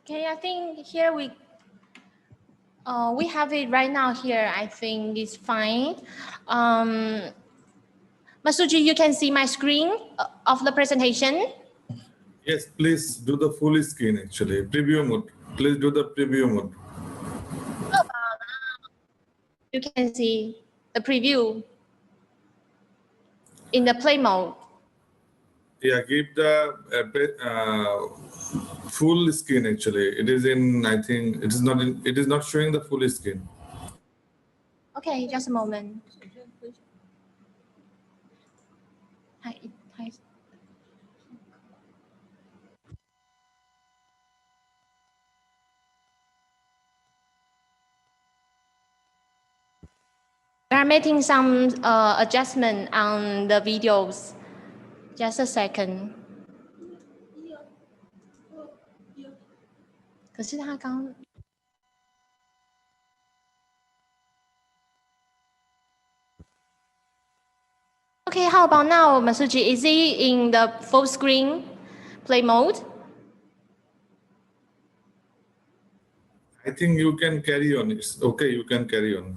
Okay, I think here we have it right now here. I think it's fine. Masuji, you can see my screen of the presentation. Yes, please do the full screen actually. Preview mode. Please do the preview mode. You can see the preview in the play mode. Yeah, give the full screen actually. It is in, I think it is not in, it is not showing the full screen. Okay, just a moment. Hi. We are making some adjustment on the videos. Just a second. 可是他刚 Okay, how about now, Masuji? Is he in the full screen play mode? I think you can carry on. It's okay, you can carry on.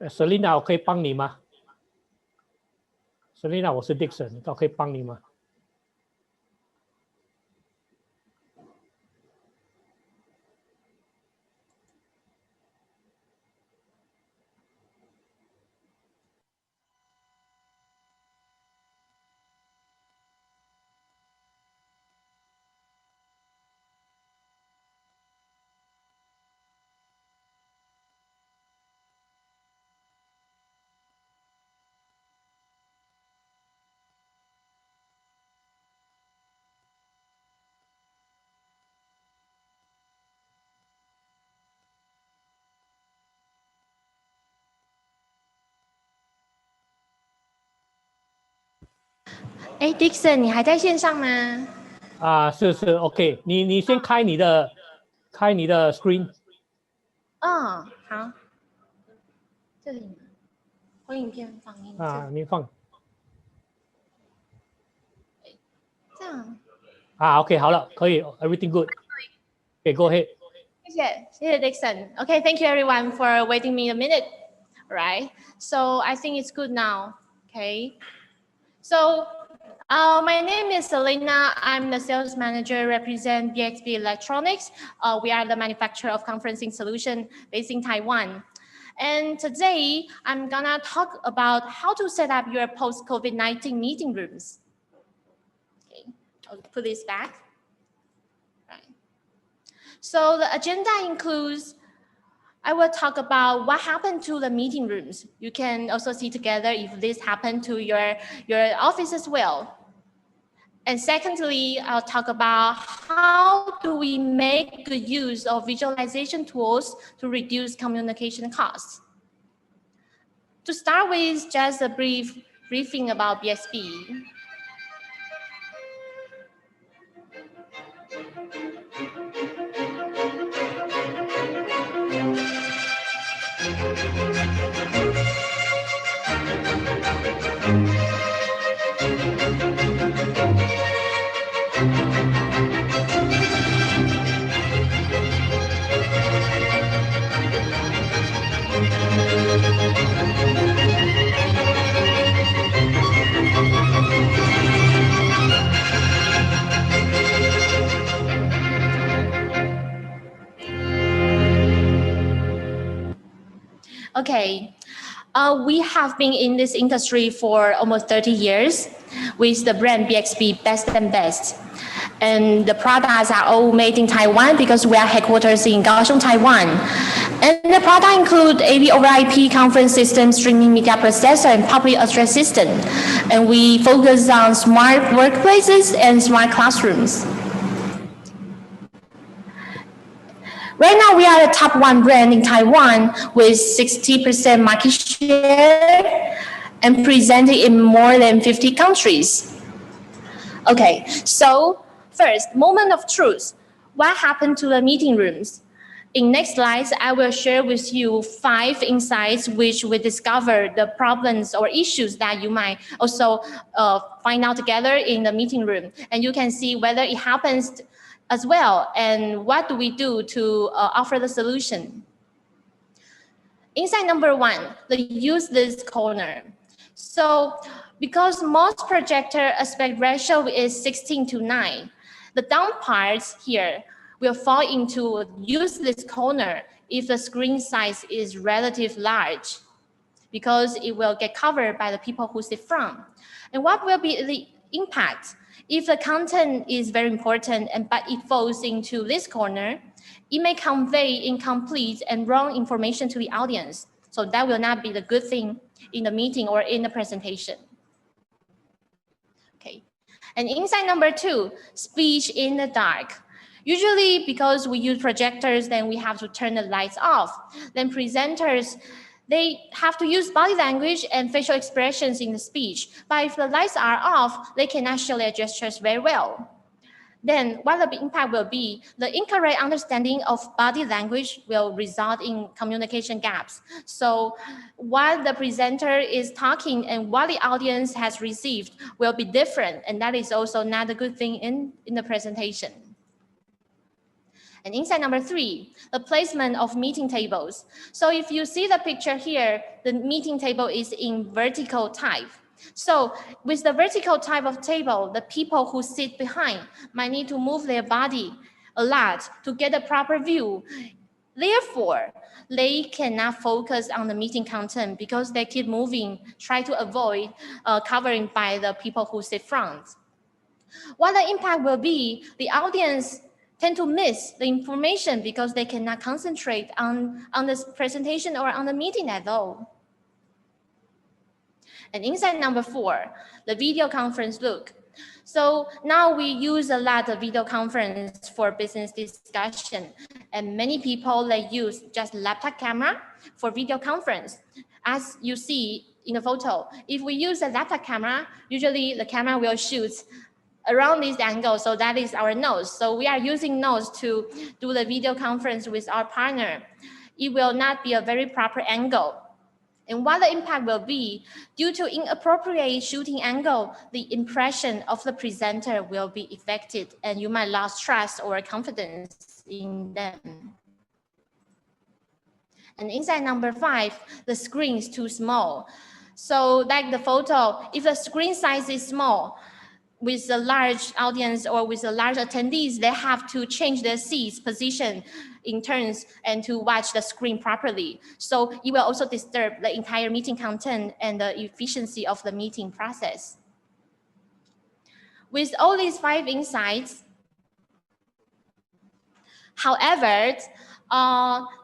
Selena， 我可以帮你吗 ？Selena， 我是 Dixon， 我可以帮你吗？哎 ，Dixon， 你还在线上吗？是 OK， 你先开你的 screen。好，这里吗？我影片放映。你放。这样。OK， 好了，可以 ，everything good。Okay, go ahead. 谢谢 Dixon. Okay, thank you everyone for waiting me a minute. All right. So I think it's good now. Okay. So my name is Selena. I'm the sales manager represent BXB Electronics. We are the manufacturer of conferencing solution based in Taiwan. And today I'm gonna talk about how to set up your post-COVID-19 meeting rooms. Okay, I'll put this back. Right. So the agenda includes, I will talk about what happened to the meeting rooms. You can also see together if this happened to your office as well. And secondly, I'll talk about how do we make good use of visualization tools to reduce communication costs. To start with, just a brief briefing about BXB. Okay, we have been in this industry for almost 30 years with the brand BXB Best and Best. And the products are all made in Taiwan because we are headquarters in Kaohsiung, Taiwan. And the product include AV over IP conference system, streaming media processor, and public address system. And we focus on smart workplaces and smart classrooms. Right now, we are the top 1 brand in Taiwan with 60% market share and presented in more than 50 countries. Okay, so first, moment of truth. What happened to the meeting rooms? In next slides, I will share with you 5 insights which will discover the problems or issues that you might also find out together in the meeting room. And you can see whether it happens as well and what do we do to offer the solution. Insight number 1, the useless corner. So because most projector aspect ratio is 16:9, the down parts here will fall into a useless corner if the screen size is relatively large, because it will get covered by the people who sit front. And what will be the impact? If the content is very important but it falls into this corner, it may convey incomplete and wrong information to the audience. So that will not be the good thing in the meeting or in the presentation. Okay. And insight number 2, speech in the dark. Usually because we use projectors, then we have to turn the lights off. Then presenters, they have to use body language and facial expressions in the speech. But if the lights are off, they cannot show their gestures very well. Then what the impact will be, the incorrect understanding of body language will result in communication gaps. So while the presenter is talking and what the audience has received will be different, and that is also not a good thing in the presentation. And insight number 3, the placement of meeting tables. So if you see the picture here, the meeting table is in vertical type. So with the vertical type of table, the people who sit behind might need to move their body a lot to get a proper view. Therefore, they cannot focus on the meeting content because they keep moving, try to avoid covering by the people who sit front. What the impact will be, the audience tend to miss the information because they cannot concentrate on this presentation or on the meeting at all. And insight number 4, the video conference look. So now we use a lot of video conference for business discussion, and many people they use just laptop camera for video conference. As you see in the photo, if we use a laptop camera, usually the camera will shoot around this angle, so that is our nose. So we are using nose to do the video conference with our partner. It will not be a very proper angle. And what the impact will be, due to inappropriate shooting angle, the impression of the presenter will be affected and you might lose trust or confidence in them. And insight number 5, the screen is too small. So like the photo, if the screen size is small, with a large audience or with a large attendees, they have to change their seats position in turns and to watch the screen properly. So it will also disturb the entire meeting content and the efficiency of the meeting process. With all these 5 insights, however,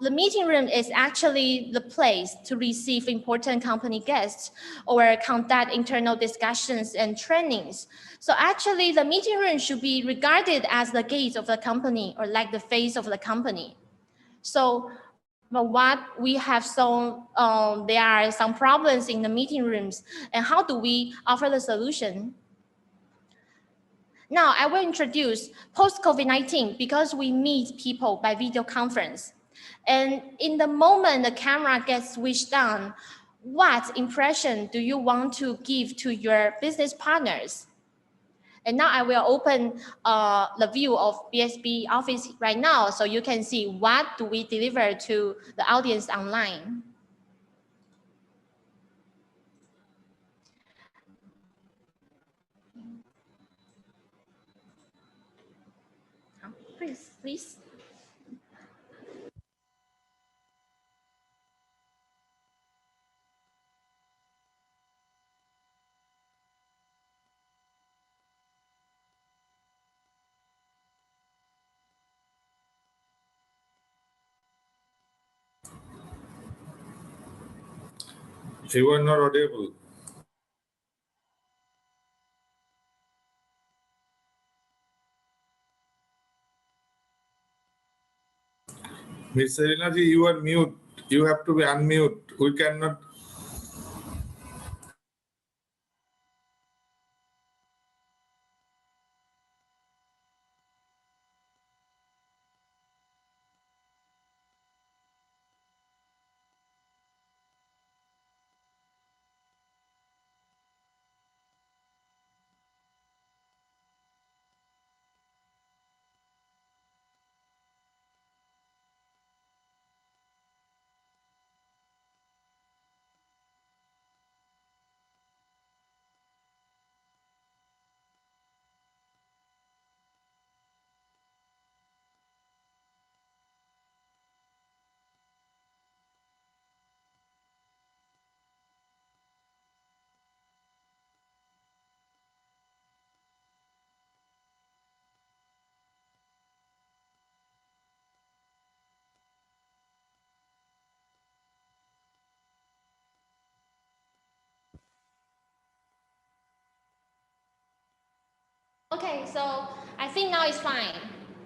the meeting room is actually the place to receive important company guests or conduct internal discussions and trainings. So actually the meeting room should be regarded as the gate of the company or like the face of the company. So but what we have shown, there are some problems in the meeting rooms, and how do we offer the solution? Now I will introduce post-COVID-19 because we meet people by video conference. And in the moment the camera gets switched on, what impression do you want to give to your business partners? And now I will open the view of BXB office right now so you can see what do we deliver to the audience online. Please. You are not audible. Miss Selena ji, you are mute. You have to be unmute. We cannot. Okay, so I think now it's fine.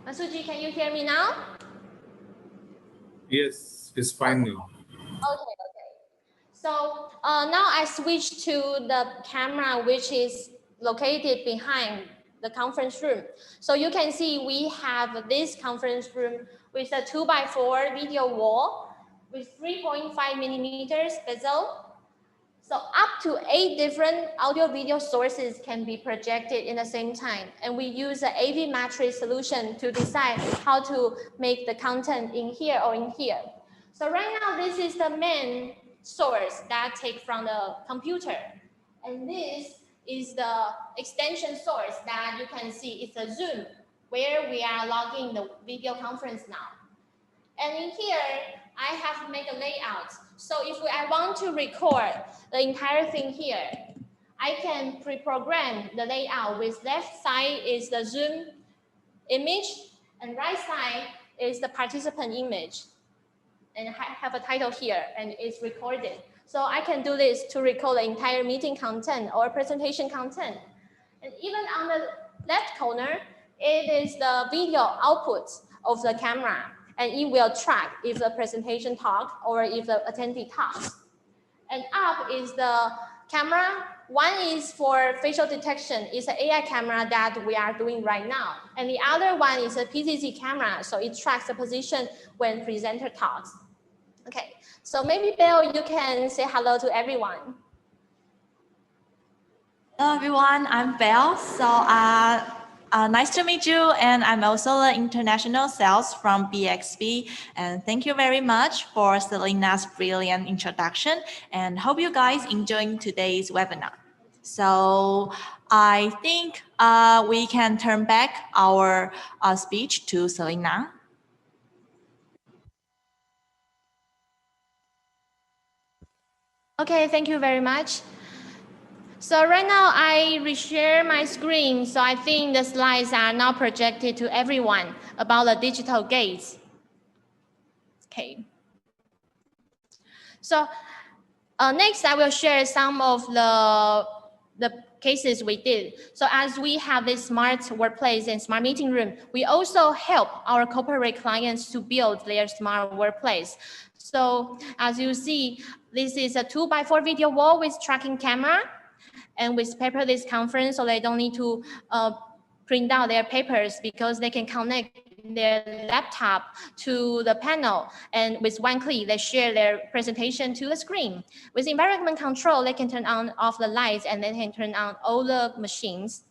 Masuji, can you hear me now? Yes, it's fine now. Okay, okay. So now I switch to the camera, which is located behind the conference room. So you can see we have this conference room with a 2x4 video wall with 3.5 millimeters bezel. So up to 8 different audio video sources can be projected in the same time. And we use an AV matrix solution to decide how to make the content in here or in here. So right now, this is the main source that take from the computer. And this is the extension source that you can see. It's a Zoom where we are logging the video conference now. And in here, I have made a layout. So if I want to record the entire thing here, I can pre-program the layout with left side is the Zoom image and right side is the participant image. And I have a title here and it's recorded. So I can do this to record the entire meeting content or presentation content. And even on the left corner, it is the video output of the camera. And it will track if the presentation talk or if the attendee talks. And up is the camera. One is for facial detection. It's an AI camera that we are doing right now. And the other one is a PCC camera. So it tracks the position when presenter talks. Okay, so maybe Bill, you can say hello to everyone. Hello everyone, I'm Belle. So nice to meet you, and I'm also the international sales from BXB. And thank you very much for Selena's brilliant introduction, and hope you guys enjoying today's webinar. So I think we can turn back our speech to Selena. Okay, thank you very much. So right now I reshare my screen. So I think the slides are now projected to everyone about the digital gates. Okay. So next I will share some of the cases we did. So as we have this smart workplace and smart meeting room, we also help our corporate clients to build their smart workplace. So as you see, this is a 2x4 video wall with tracking camera and with paperless conference, so they don't need to print out their papers because they can connect their laptop to the panel, and with one click, they share their presentation to the screen. With environment control, they can turn on off the lights and they can turn on all the machines.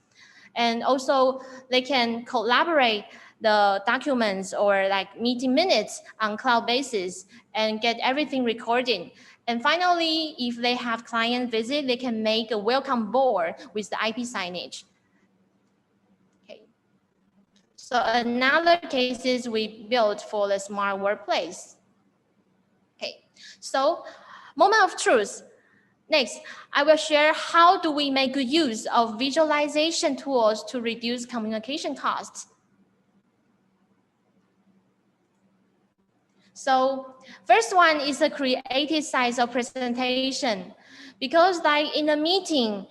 And also they can collaborate the documents or like meeting minutes on cloud basis and get everything recorded. And finally, if they have client visit, they can make a welcome board with the IP signage. Okay. So another cases we built for the smart workplace. Okay, so moment of truth. Next, I will share how do we make good use of visualization tools to reduce communication costs. So first one is a creative size of presentation, because like in a meeting,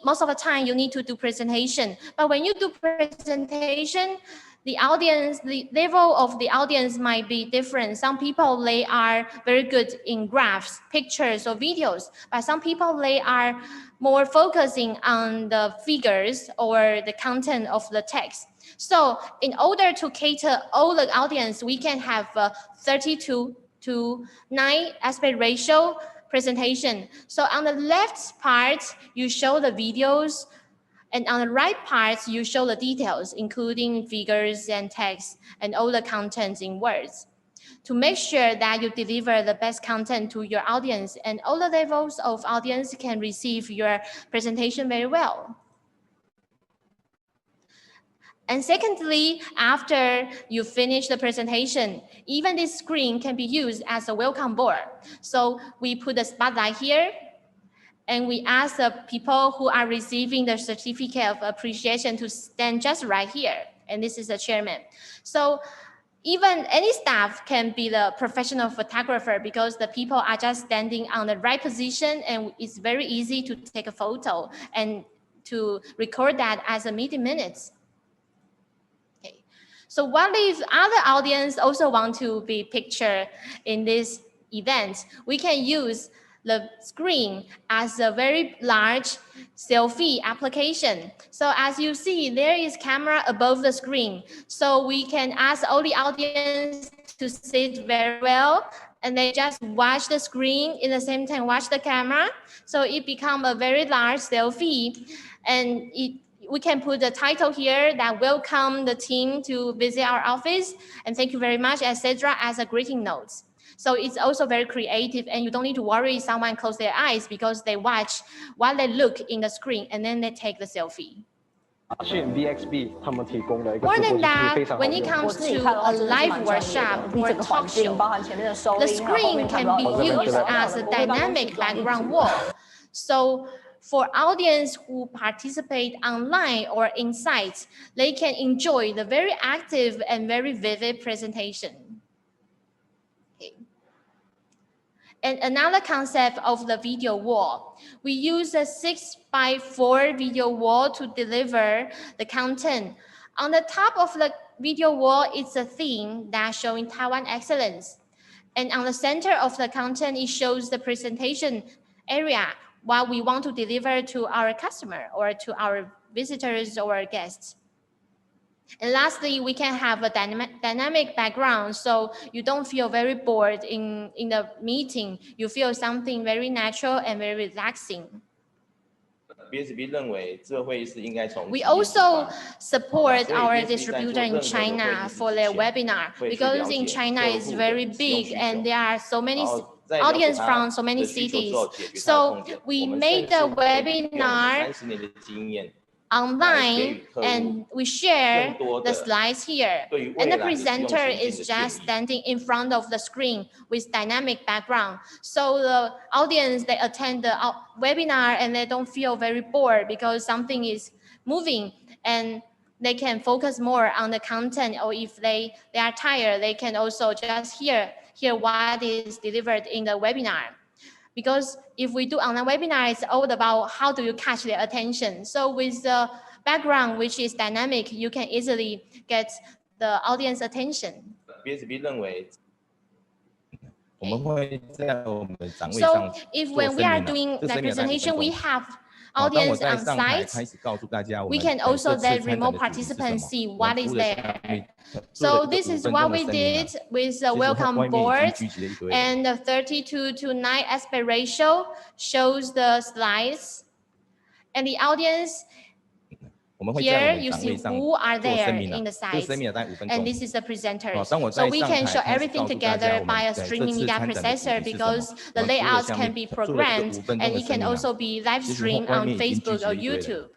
most of the time you need to do presentation, but when you do presentation, the audience, the level of the audience might be different. Some people, they are very good in graphs, pictures, or videos, but some people, they are more focusing on the figures or the content of the text. So in order to cater all the audience, we can have a 32:9 aspect ratio presentation. So on the left part, you show the videos, and on the right part, you show the details, including figures and text and all the contents in words, to make sure that you deliver the best content to your audience, and all the levels of audience can receive your presentation very well. And secondly, after you finish the presentation, even this screen can be used as a welcome board. So we put a spotlight here, and we ask the people who are receiving the certificate of appreciation to stand just right here. And this is the chairman. So even any staff can be the professional photographer, because the people are just standing on the right position and it's very easy to take a photo. And to record that as a meeting minutes. Okay. So what if other audience also want to be pictured in this event? We can use the screen as a very large selfie application. So as you see, there is camera above the screen. So we can ask all the audience to sit very well, and they just watch the screen in the same time, watch the camera. So it becomes a very large selfie, and we can put the title here that welcome the team to visit our office and thank you very much, etc. as a greeting notes. So it's also very creative, and you don't need to worry someone close their eyes because they watch while they look in the screen and then they take the selfie. BXB 他们提供的一个 More 直播 than 机是 that, 非常好 when it 用。 comes to a live workshop or talk show, the screen can be used as a dynamic background wall. So for audience who participate online or in site, they can enjoy the very active and very vivid presentation. Okay. And another concept of the video wall, we use a 6x4 video wall to deliver the content. On the top of the video wall, it's a theme that's showing Taiwan excellence. And on the center of the content, it shows the presentation area, what we want to deliver to our customer or to our visitors or guests. And lastly, we can have a dynamic background, so you don't feel very bored in the meeting. You feel something very natural and very relaxing. We also support our distributor in China for their webinar because in China is very big and there are so many audience from so many cities. So we made the webinar online and we share the slides here, and the presenter is just standing in front of the screen with dynamic background, so the audience, they attend the webinar and they don't feel very bored because something is moving, and they can focus more on the content, or if they are tired, they can also just hear what is delivered in the webinar. Because if we do online webinar, it's all about how do you catch their attention. So with the background, which is dynamic, you can easily get the audience attention. So if when we are doing the presentation, we have audience on site, we can also let remote participants see what is there. So this is what we did with the welcome board, and the 32:9 aspect ratio shows the slides, and the audience here you see who are there in the site, and this is the presenters. So we can show everything together by a streaming media processor because the layouts can be programmed, and it can also be live streamed on Facebook or YouTube.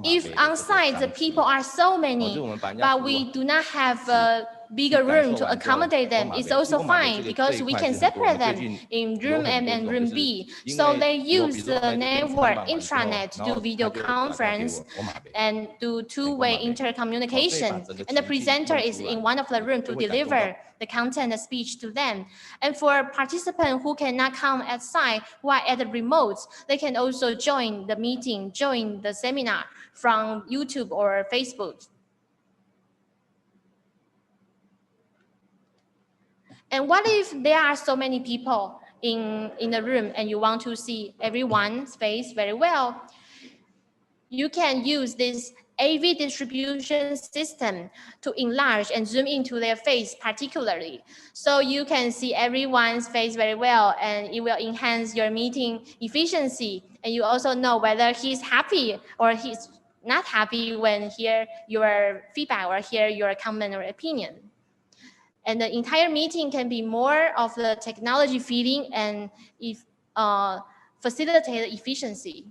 If on site the people are so many, but we do not have a bigger room to accommodate them, it's also fine because we can separate them in room A and room B. So they use the network intranet to do video conference and do two-way intercommunication. And the presenter is in one of the rooms to deliver the content, the speech to them. And for participants who cannot come at site, who are at the remote, they can also join the meeting, join the seminar from YouTube or Facebook. And what if there are so many people in the room and you want to see everyone's face very well? You can use this AV distribution system to enlarge and zoom into their face particularly. So you can see everyone's face very well, and it will enhance your meeting efficiency. And you also know whether he's happy or he's not happy when hear your feedback or hear your comment or opinion. And the entire meeting can be more of the technology feeding and facilitate efficiency.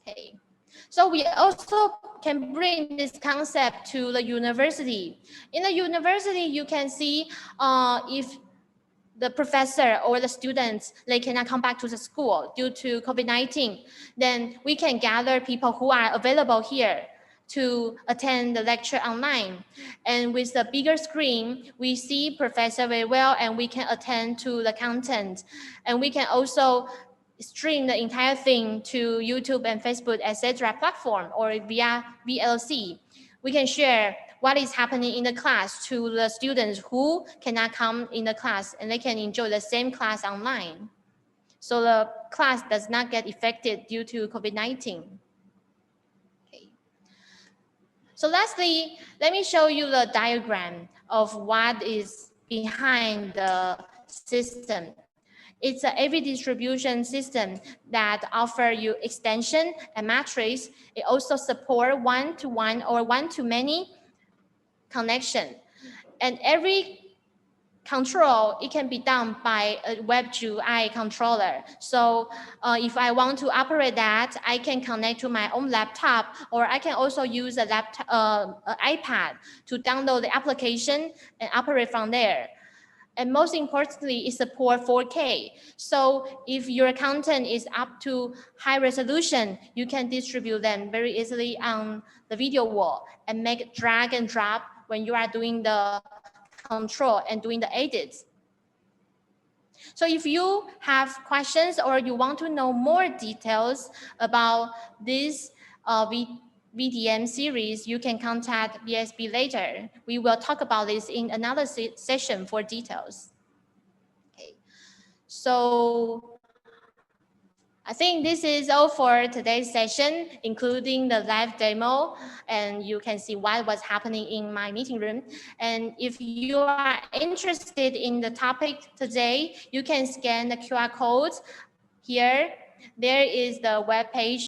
Okay. So we also can bring this concept to the university. In the university, you can see if the professor or the students, they cannot come back to the school due to COVID-19, then we can gather people who are available here. to attend the lecture online. And with the bigger screen, we see professor very well and we can attend to the content. And we can also stream the entire thing to YouTube and Facebook, etc. platform or via VLC. We can share what is happening in the class to the students who cannot come in the class, and they can enjoy the same class online. So the class does not get affected due to COVID-19. Okay. So lastly, let me show you the diagram of what is behind the system. It's an AV distribution system that offers you extension and matrix. It also supports one-to-one or one-to-many connection. And every control, it can be done by a Web GUI controller. So if I want to operate that, I can connect to my own laptop, or I can also use a laptop, iPad to download the application and operate from there. And most importantly, it supports 4K. So if your content is up to high resolution, you can distribute them very easily on the video wall and make drag and drop when you are doing the control and doing the edits. So if you have questions or you want to know more details about this VDM series, you can contact BXB later. We will talk about this in another session for details. Okay. So I think this is all for today's session, including the live demo, and you can see what was happening in my meeting room. And if you are interested in the topic today, you can scan the QR code here. There is the web page